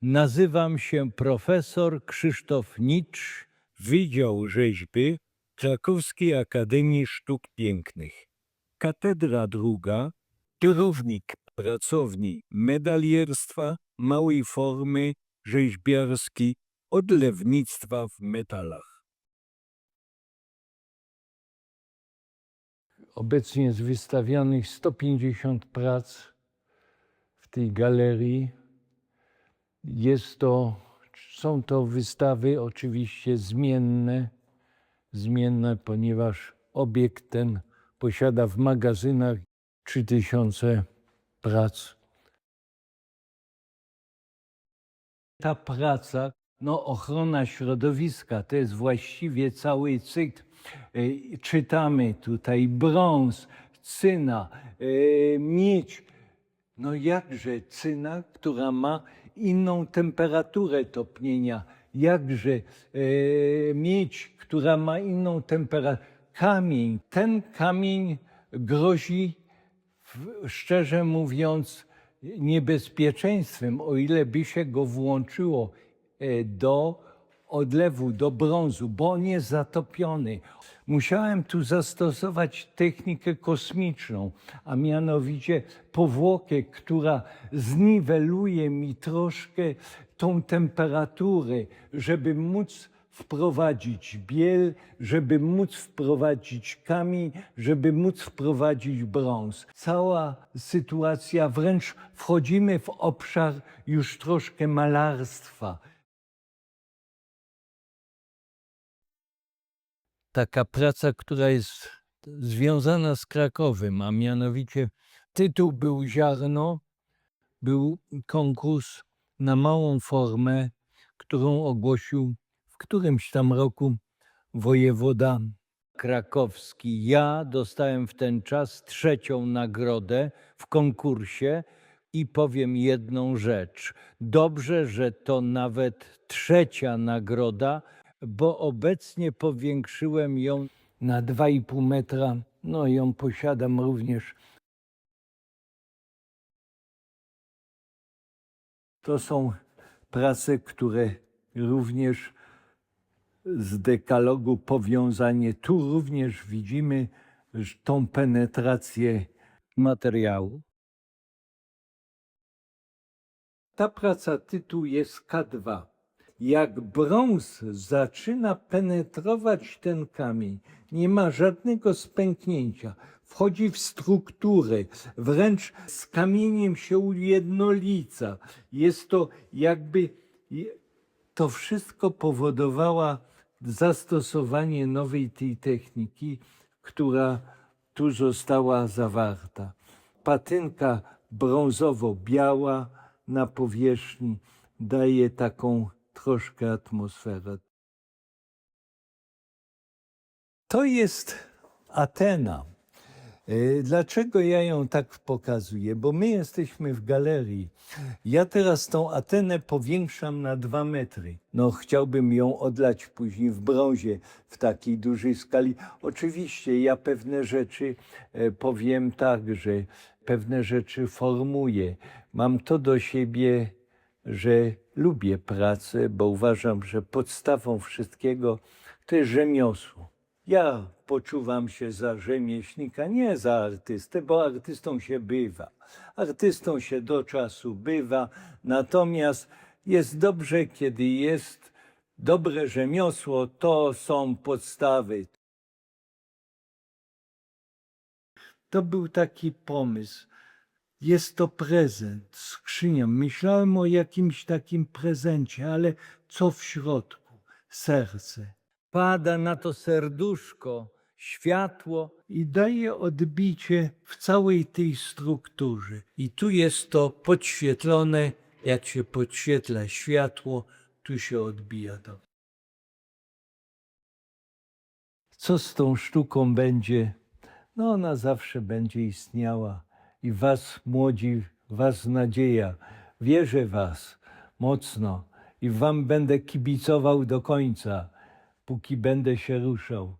Nazywam się profesor Krzysztof Nicz, Wydział Rzeźby Krakowskiej Akademii Sztuk Pięknych. Katedra druga, kierownik pracowni medalierstwa małej formy rzeźbiarskiej odlewnictwa w metalach. Obecnie jest wystawionych 150 prac w tej galerii. Są to wystawy oczywiście zmienne, ponieważ obiekt ten posiada w magazynach 3000 prac. Ta praca, ochrona środowiska, to jest właściwie cały cykl. Czytamy tutaj brąz, cyna, miedź. Jakże cyna, która ma inną temperaturę topnienia, jakże miedź, która ma inną temperaturę. Ten kamień grozi, szczerze mówiąc, niebezpieczeństwem, o ile by się go włączyło do odlewu, do brązu, bo on jest zatopiony. Musiałem tu zastosować technikę kosmiczną, a mianowicie powłokę, która zniweluje mi troszkę tą temperaturę, żeby móc wprowadzić biel, żeby móc wprowadzić kamień, żeby móc wprowadzić brąz. Cała sytuacja, wręcz wchodzimy w obszar już troszkę malarstwa. Taka praca, która jest związana z Krakowem, a mianowicie tytuł był Ziarno, był konkurs na małą formę, którą ogłosił w którymś tam roku wojewoda krakowski. Ja dostałem w ten czas 3. nagrodę w konkursie i powiem jedną rzecz. Dobrze, że to nawet 3. nagroda, bo obecnie powiększyłem ją na 2,5 metra. Ją posiadam również. To są prace, które również z dekalogu powiązanie. Tu również widzimy tą penetrację materiału. Ta praca, tytuł jest K2. Jak brąz zaczyna penetrować ten kamień, nie ma żadnego spęknięcia, wchodzi w strukturę, wręcz z kamieniem się ujednolica. Jest to jakby, to wszystko powodowało zastosowanie nowej tej techniki, która tu została zawarta. Patynka brązowo-biała na powierzchni daje taką troszkę atmosferę. To jest Atena. Dlaczego ja ją tak pokazuję? Bo my jesteśmy w galerii. Ja teraz tą Atenę powiększam na 2 metry. Chciałbym ją odlać później w brązie w takiej dużej skali. Oczywiście ja pewne rzeczy powiem tak, że pewne rzeczy formuję. Mam to do siebie, że lubię pracę, bo uważam, że podstawą wszystkiego to jest rzemiosło. Ja poczuwam się za rzemieślnika, nie za artystę, bo artystą się bywa. Artystą się do czasu bywa, natomiast jest dobrze, kiedy jest dobre rzemiosło, to są podstawy. To był taki pomysł. Jest to prezent, skrzynia. Myślałem o jakimś takim prezencie, ale co w środku? Serce. Pada na to serduszko, światło i daje odbicie w całej tej strukturze. I tu jest to podświetlone, jak się podświetla światło, tu się odbija to. Co z tą sztuką będzie? Ona zawsze będzie istniała i was, młodzi, was nadzieja. Wierzę w was mocno i wam będę kibicował do końca, póki będę się ruszał.